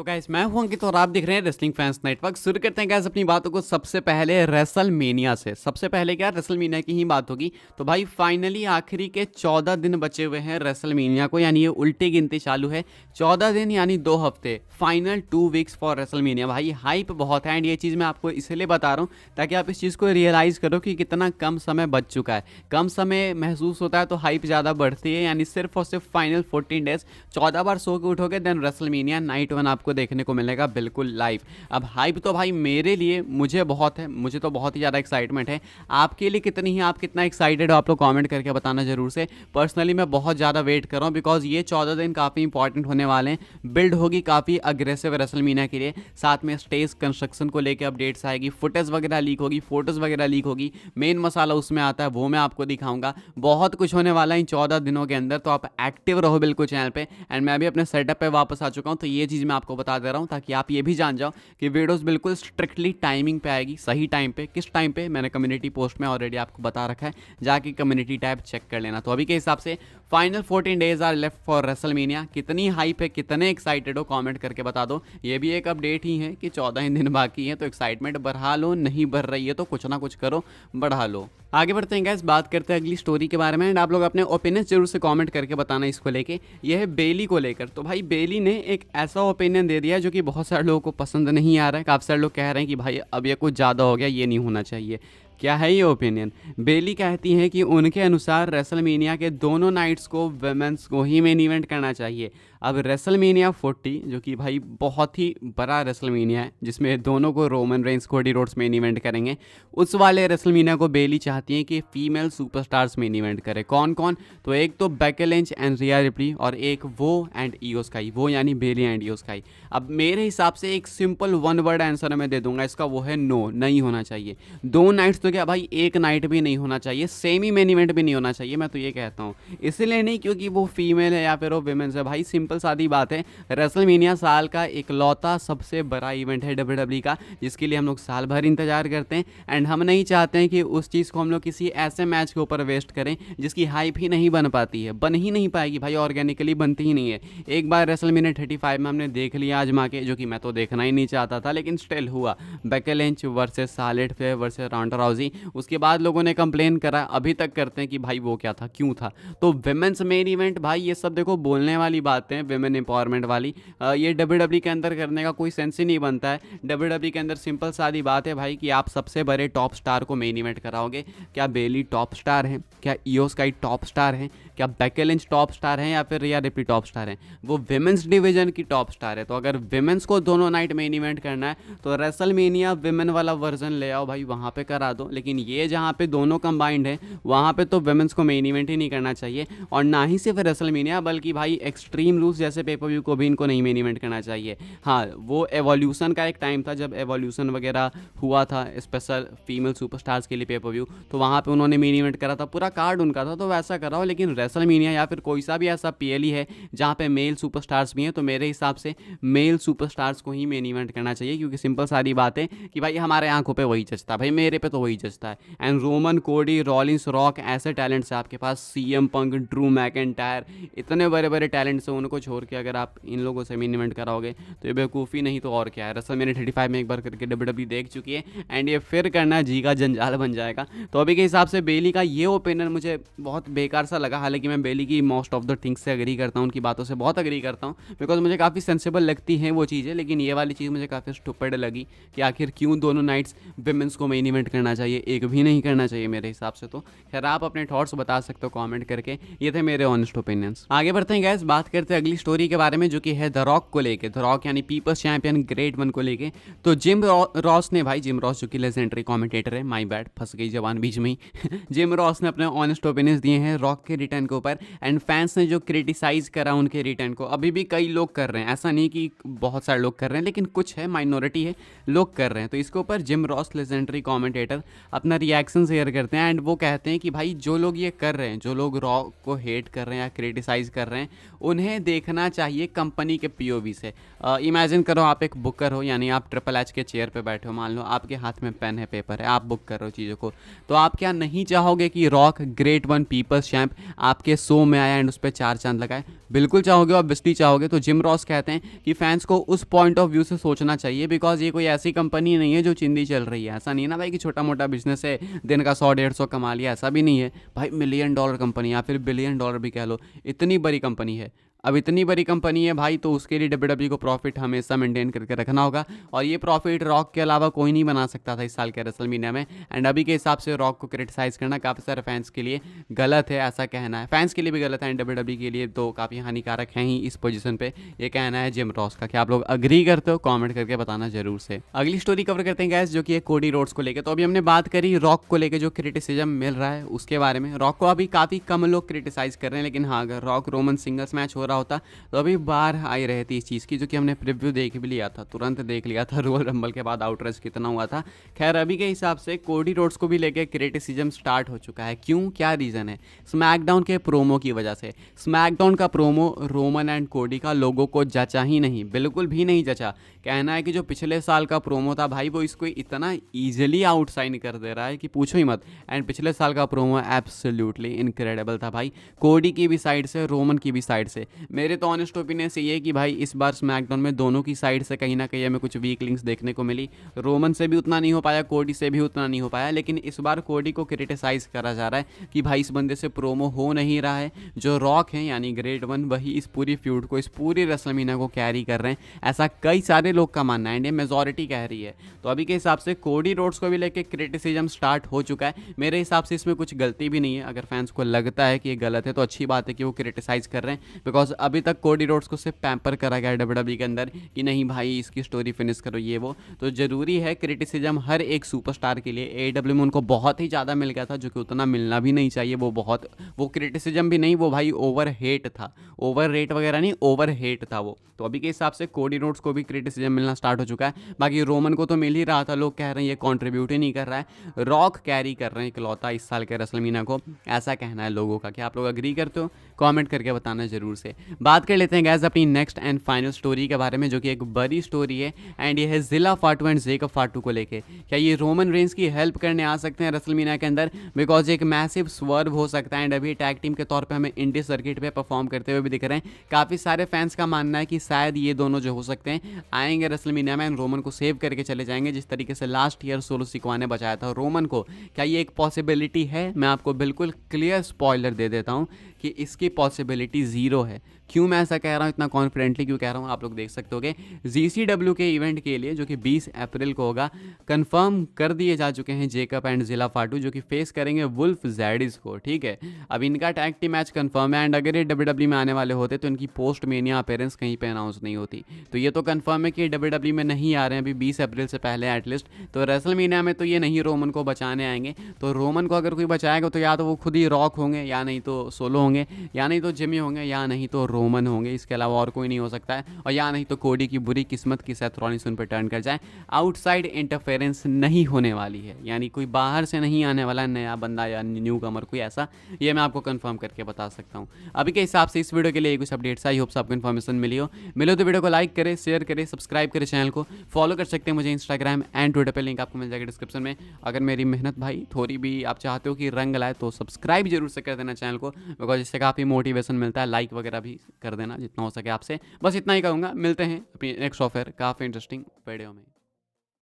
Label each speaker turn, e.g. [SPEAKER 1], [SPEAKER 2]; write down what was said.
[SPEAKER 1] तो गाइस मैं हूं अंकित और आप देख रहे हैं रेसलिंग फैंस नेटवर्क। शुरू करते हैं गाइस अपनी बातों को सबसे पहले रेसलमेनिया से। सबसे पहले क्या रेसलमेनिया की ही बात होगी। तो भाई फाइनली आखिरी के 14 दिन बचे हुए हैं रेसलमेनिया को, यानी ये उल्टी गिनती चालू है। 14 दिन यानी 2 हफ्ते, फाइनल 2 वीक्स फॉर रेसलमेनिया। भाई हाइप बहुत है एंड ये चीज़ मैं आपको इसलिए बता रहा हूँ ताकि आप इस चीज़ को रियलाइज़ करो कि कितना कम समय बच चुका है। कम समय महसूस होता है तो हाइप ज़्यादा बढ़ती है, यानी सिर्फ और सिर्फ फाइनल 14 डेज 14 बार सो के उठोगे देन रेसलमेनिया नाइट 1 आपको देखने को मिलेगा बिल्कुल लाइव। अब हाइप तो भाई मेरे लिए मुझे बहुत है, मुझे तो बहुत ही ज़्यादा एक्साइटमेंट है। आपके लिए कितनी है, आप कितना एक्साइटेड हो, आप लोग कमेंट करके बताना जरूर से। पर्सनली मैं बहुत ज़्यादा वेट कर रहा हूँ बिकॉज ये 14 दिन काफ़ी इंपॉर्टेंट होने वाले हैं। बिल्ड होगी काफ़ी अग्रेसिव रेसलमेनिया के लिए, साथ में स्टेज कंस्ट्रक्शन को लेकर अपडेट्स आएगी, फुटेज वगैरह लीक होगी, फोटोज़ वगैरह लीक होगी, मेन मसाला उसमें आता है वो मैं आपको दिखाऊंगा। बहुत कुछ होने वाला है इन 14 दिनों के अंदर, तो आप एक्टिव रहो बिल्कुल चैनल पे। एंड मैं भी अपने सेटअप पे वापस आ चुका हूँ, तो ये चीज़ मैं आपको बता दे रहा हूँ ताकि आप ये भी जान जाओ कि वीडियोस बिल्कुल स्ट्रिक्टली टाइमिंग पे आएगी, सही टाइम पे। किस टाइम पे मैंने कम्युनिटी पोस्ट में ऑलरेडी आपको बता रखा है, जाके कम्युनिटी टैब चेक कर लेना। तो अभी के हिसाब से final 14 days are left for WrestleMania. कितनी हाइप है, कितने एक्साइटेड हो, कमेंट करके बता दो। ये भी एक अपडेट ही है कि 14 ही दिन बाकी है, तो एक्साइटमेंट बढ़ा लो, नहीं बढ़ रही है तो कुछ ना कुछ करो, बढ़ा लो। आगे बढ़ते हैं गाइस, बात करते हैं अगली स्टोरी के बारे में एंड आप लोग अपने ओपिनियन जरूर से कमेंट करके बताना इसको लेके। यह है बेली को लेकर। तो भाई बेली ने एक ऐसा ओपिनियन दे दिया है जो कि बहुत सारे लोगों को पसंद नहीं आ रहा है। काफ़ी सारे लोग कह रहे हैं कि भाई अब ये कुछ ज़्यादा हो गया, ये नहीं होना चाहिए। क्या है ये ओपिनियन? बेली कहती हैं कि उनके अनुसार रेसलमेनिया के दोनों नाइट्स को वेमेंस को ही मेन इवेंट करना चाहिए। अब रेसलमेनिया 40 जो कि भाई बहुत ही बड़ा रेसलमेनिया है, जिसमें दोनों को Roman Reigns Cody Rhodes main event करेंगे, उस वाले रेसलमेनिया को बेली चाहती हैं कि फीमेल सुपरस्टार्स मेन इवेंट करे। कौन कौन? तो एक तो Becky Lynch and Riya replay, और एक वो एंड इयो स्काई, वो यानी बेली एंड इयो स्काई। अब मेरे हिसाब से एक सिंपल वन वर्ड आंसर मैं दे दूंगा इसका, वो है नो, नहीं होना चाहिए। 2 नाइट्स तो क्या भाई, एक नाइट भी नहीं होना चाहिए, सेमी मेन इवेंट भी नहीं होना चाहिए। मैं तो ये कहता हूँ, इसलिए नहीं क्योंकि वो फीमेल है या फिर वो विमेंस है। भाई सिंपल सादी बात है, रेसलमेनिया साल का इकलौता सबसे बड़ा इवेंट है डब्ल्यूडब्ल्यूई का, जिसके लिए हम लोग साल भर इंतजार करते हैं। एंड हम नहीं चाहते हैं कि उस चीज़ को हम लोग किसी ऐसे मैच के ऊपर वेस्ट करें जिसकी हाइप ही नहीं बन पाती है, बन ही नहीं पाएगी भाई, ऑर्गेनिकली बनती ही नहीं है। एक बार रेसलमेनिया 35 में हमने देख लिया आजमा के, जो कि मैं तो देखना ही नहीं चाहता था, लेकिन स्टिल हुआ। Becky Lynch versus Charlotte Flair versus Rhonda राउजी। उसके बाद लोगों ने कंप्लेन करा, अभी तक करते हैं कि भाई वो क्या था, क्यों था। तो विमेंस मेन इवेंट, भाई ये सब देखो बोलने वाली बातें हैं, विमेन एम्पावरमेंट वाली। ये डब्ल्यूडब्ल्यूई के अंदर करने का कोई सेंस ही नहीं बनता है। डब्ल्यूडब्ल्यूई के अंदर सिंपल सादी बात है भाई कि आप सबसे बड़े टॉप स्टार को मेन इवेंट कराओगे। क्या बेली टॉप स्टार है? क्या इयो स्काई टॉप स्टार है? क्या बेकी लिंच टॉप स्टार है या फिर रिया रिप्ली टॉप स्टार है? वो विमेंस डिवीजन की टॉप स्टार है। तो अगर विमेंस को दोनों नाइट मेन इवेंट करना है तो रेसलमेनिया विमेन वाला वर्जन ले आओ भाई, वहाँ पे करा दो। लेकिन ये जहाँ पे दोनों कंबाइंड है वहाँ पे तो विमेंस को मेन इवेंट ही नहीं करना चाहिए, और ना ही सिर्फ रेसलमेनिया बल्कि भाई एक्सट्रीम रूल्स जैसे पेपर व्यू को भी इनको नहीं मेन इवेंट करना चाहिए। हाँ, वो एवोल्यूशन का एक टाइम था जब एवोल्यूशन वगैरह हुआ था स्पेशल फीमेल सुपरस्टार्स के लिए पेपर व्यू, तो वहाँ पे उन्होंने मेन इवेंट करा था, पूरा कार्ड उनका था, तो वैसा कराओ। लेकिन रेसलमेनिया या फिर कोई सा भी ऐसा पीएलई है जहाँ पे मेल सुपरस्टार्स भी हैं, तो मेरे हिसाब से मेल सुपरस्टार्स को ही मेन इवेंट करना चाहिए, क्योंकि सिंपल सारी बात है कि भाई हमारे आंखों पे वही जचता है, भाई मेरे पे तो वही जचता है। एंड रोमन कोडी, रॉलिंस, रॉक, ऐसे टैलेंट्स है आपके पास, सीएम पंक, ड्रू मैकिंटायर, इतने बड़े बड़े टैलेंट्स हैं, उनको छोड़ के अगर आप इन लोगों से मेन इवेंट कराओगे तो ये बेवकूफ़ी नहीं तो और क्या है। रेसलमेनिया 35 में एक बार करके डब्ल्यूडब्ल्यूई देख चुकी है एंड ये फिर करना जी का जंजाल बन जाएगा। तो अभी के हिसाब से बेली का ये ओपिनियन मुझे बहुत बेकार सा लगा। हालांकि मैं बेली की मोस्ट ऑफ द थिंग्स से अग्री करता हूँ, उनकी बातों से बहुत अग्री करता हूँ, बिकॉज मुझे काफ़ी सेंसिबल लगती हैं वो चीज़ें। लेकिन ये वाली चीज़ मुझे काफ़ी स्टूपिड लगी कि आखिर क्यों दोनों नाइट्स विमेंस को मेन इवेंट करना चाहिए, एक भी नहीं करना चाहिए मेरे हिसाब से। तो खैर आप अपने थॉट्स बता सकते हो कमेंट करके। ये थे मेरे ऑनेस्ट ओपिनियंस। आगे बढ़ते हैं गाइस, बात करते हैं अगली स्टोरी के बारे में जो कि है द रॉक को लेके। द रॉक यानी पीपल्स चैंपियन ग्रेट 1 को लेके। तो जिम रॉस ने, भाई जिम रॉस जो कि लेजेंडरी कमेंटेटर है, माय बैड फंस गई जवान बीच में ही जिम रॉस ने अपने ऑनेस्ट ओपिनियंस दिए हैं रॉक के रिटर्न के ऊपर। एंड फैंस ने जो क्रिटिसाइज करा उनके रिटर्न को, अभी भी कई लोग कर रहे हैं, ऐसा नहीं कि बहुत सारे लोग कर रहे हैं, लेकिन कुछ है, माइनॉरिटी है, लोग कर रहे हैं। तो इसके ऊपर जिम रॉस लेजेंडरी कमेंटेटर अपना रिएक्शन शेयर करते हैं एंड वो कहते हैं कि भाई जो लोग ये कर रहे हैं, जो लोग रॉक को हेट कर रहे हैं या क्रिटिसाइज कर रहे हैं, उन्हें देखना चाहिए कंपनी के पीओवी से। इमेजिन करो आप एक बुकर हो, यानी आप ट्रिपल एच के चेयर पे बैठे हो, मान लो आपके हाथ में पेन है, पेपर है, आप बुक कर रहे हो चीज़ों को, तो आप क्या नहीं चाहोगे कि Rock great one people's champ आपके शो में आया एंड उस पर 4 चांद लगाए? बिल्कुल चाहोगे, ऑब्वियसली चाहोगे। तो जिम रॉस कहते हैं कि फैंस को उस पॉइंट ऑफ व्यू से सोचना चाहिए, बिकॉज ये कोई ऐसी कंपनी नहीं है जो चिंदी चल रही है। ऐसा नहीं है ना भाई कि छोटा मोटा बिजनेस है, दिन का 100-150 कमा लिया, ऐसा भी नहीं है भाई। मिलियन डॉलर कंपनी या फिर बिलियन डॉलर भी कह लो, इतनी बड़ी कंपनी है। अब इतनी बड़ी कंपनी है भाई, तो उसके लिए डब्ल्यूडब्ल्यूई को प्रॉफिट हमेशा मेंटेन करके रखना होगा, और ये प्रॉफिट रॉक के अलावा कोई नहीं बना सकता था इस साल के रेसलमेनिया में। एंड अभी के हिसाब से रॉक को क्रिटिसाइज़ करना काफ़ी सारे फैंस के लिए गलत है, ऐसा कहना है। फैंस के लिए भी गलत है एंड डब्ल्यूडब्ल्यूई के लिए तो काफ़ी हानिकारक है ही इस पोजीशन पे, ये कहना है जिम रॉस का। क्या आप लोग अग्री करते हो? कॉमेंट करके बताना जरूर से। अगली स्टोरी कवर करते हैं गैस, जो कि है कोडी रोड्स को लेकर। तो अभी हमने बात करी रॉक को लेकर जो क्रिटिसिज्म मिल रहा है उसके बारे में। रॉक को अभी काफ़ी कम लोग क्रिटिसाइज़ कर रहे हैं, लेकिन हाँ, अगर रॉक रोमन सिंगल्स मैच हो रहा होता तो अभी बार आई रहती इस चीज़ की, जो कि हमने प्रीव्यू देख भी लिया था, तुरंत देख लिया था रॉयल रंबल के बाद आउटरेज कितना हुआ था। खैर अभी के हिसाब से कोडी रोड्स को भी लेके क्रिटिसिज्म स्टार्ट हो चुका है। क्यों, क्या रीज़न है? स्मैकडाउन के प्रोमो की वजह से। स्मैकडाउन का प्रोमो रोमन एंड कोडी का लोगों को जचा ही नहीं, बिल्कुल भी नहीं जचा। कहना है कि जो पिछले साल का प्रोमो था भाई, वो इसको इतना ईजिली आउटसाइन कर दे रहा है कि पूछो ही मत। एंड पिछले साल का प्रोमो एब्सोल्युटली इनक्रेडिबल था भाई, कोडी की भी साइड से, रोमन की भी साइड से। मेरे तो ऑनेस्ट ओपिनियन से ये कि भाई इस बार स्मैकडाउन में दोनों की साइड से कहीं ना कहीं हमें कुछ वीक लिंक्स देखने को मिली। रोमन से भी उतना नहीं हो पाया, कोडी से भी उतना नहीं हो पाया, लेकिन इस बार कोडी को क्रिटिसाइज करा जा रहा है कि भाई इस बंदे से प्रोमो हो नहीं रहा है। जो रॉक हैं यानी ग्रेट वन, वही इस पूरी फ्यूड को, इस पूरी रेसलमेनिया को कैरी कर रहे हैं, ऐसा कई सारे लोग का मानना है एंड ये मेजॉरिटी कह रही है। तो अभी के हिसाब से कोडी रोड्स को भी लेके क्रिटिसिज्म स्टार्ट हो चुका है। मेरे हिसाब से इसमें कुछ गलती भी नहीं है। अगर फैंस को लगता है कि ये गलत है तो अच्छी बात है कि वो क्रिटिसाइज कर रहे हैं, बिकॉज अभी तक कोडी रोड्स को सिर्फ पैम्पर करा गया है डब्ल्यूडब्ल्यूई के अंदर कि नहीं भाई इसकी स्टोरी फिनिश करो ये वो। तो जरूरी है क्रिटिसिज्म हर एक सुपरस्टार के लिए। एडब्ल्यू में उनको बहुत ही ज़्यादा मिल गया था, जो कि उतना मिलना भी नहीं चाहिए। वो क्रिटिसिज्म भी नहीं, वो भाई ओवर हेट था, ओवर रेट वगैरह नहीं, ओवर हेट था वो। तो अभी के हिसाब से कोडी रोड्स को भी क्रिटिसिज्म मिलना स्टार्ट हो चुका है। बाकी रोमन को तो मिल ही रहा था, लोग कह रहे हैं ये कॉन्ट्रीब्यूट ही नहीं कर रहा है, रॉक कैरी कर रहे हैं इकलौता इस साल के रेसलमेनिया को, ऐसा कहना है लोगों का। क्या आप लोग अग्री करते हो? कमेंट करके बताना जरूर से। बात कर लेते हैं गैस अपनी नेक्स्ट एंड फाइनल स्टोरी के बारे में, जो कि एक बड़ी स्टोरी है एंड ये है जिला फाटू एंड जेकब फाटू को लेके। क्या ये रोमन रेंज की हेल्प करने आ सकते हैं रेसलमेनिया के अंदर? बिकॉज एक मैसिव स्वर्व हो सकता है एंड अभी टैग टीम के तौर पे हमें इंडी सर्किट पे परफॉर्म करते हुए भी दिख रहे हैं। काफ़ी सारे फैंस का मानना है कि शायद ये दोनों जो हो सकते हैं आएंगे रेसलमेनिया में, रोमन को सेव करके चले जाएंगे, जिस तरीके से लास्ट ईयर सोलो सिकवा ने बचाया था रोमन को। क्या ये एक पॉसिबिलिटी है? मैं आपको बिल्कुल क्लियर स्पॉइलर दे देता हूँ कि इसकी पॉसिबिलिटी ज़ीरो है। क्यों मैं ऐसा कह रहा हूँ, इतना कॉन्फिडेंटली क्यों कह रहा हूँ, आप लोग देख सकते होगे। GCW के इवेंट के लिए, जो कि 20 अप्रैल को होगा, कंफर्म कर दिए जा चुके हैं जेकब एंड जिला फाटू, जो कि फेस करेंगे वुल्फ जैडिस को। ठीक है, अब इनका टैग टीम मैच कंफर्म है एंड अगर ये डब्ल्यूडब्ल्यूई में आने वाले होते तो इनकी पोस्ट मेनिया अपीयरेंस कहीं पे अनाउंस नहीं होती। तो ये तो कंफर्म है कि डब्ल्यूडब्ल्यूई में नहीं आ रहे हैं अभी 20 अप्रैल से पहले एटलीस्ट। तो रेसलमेनिया में तो ये नहीं रोमन को बचाने आएंगे। तो रोमन को अगर कोई बचाएगा तो या तो वो खुद ही रॉक होंगे, या नहीं तो सोलो होंगे, या नहीं तो जिमी होंगे, या नहीं तो रोमन होंगे। इसके अलावा और कोई नहीं हो सकता है। और या नहीं तो कोडी की बुरी किस्मत की सेथ रॉलिंस उन पर टर्न कर जाए। आउटसाइड इंटरफेरेंस नहीं होने वाली है, यानी कोई बाहर से नहीं आने वाला नया बंदा या न्यू कमर कोई ऐसा, ये मैं आपको कंफर्म करके बता सकता हूँ। अभी के हिसाब से इस वीडियो के लिए कुछ अपडेट्स आई, होप्स आपको इन्फॉर्मेशन मिलो तो वीडियो को लाइक करें, शेयर करें, सब्सक्राइब करें, चैनल को फॉलो कर सकते हैं मुझे इंस्टाग्राम एंड ट्विटर पर, लिंक आपको मिल जाएगा डिस्क्रिप्शन में। अगर मेरी मेहनत भाई थोड़ी भी आप चाहते हो कि रंग लाए तो सब्सक्राइब जरूर से कर देना चैनल को, बिकॉज इससे काफ़ी मोटिवेशन मिलता है। लाइक वगैरह भी कर देना जितना हो सके आपसे, बस इतना ही कहूँगा। मिलते हैं अपनी नेक्स्ट ऑफर काफ़ी इंटरेस्टिंग वीडियो में।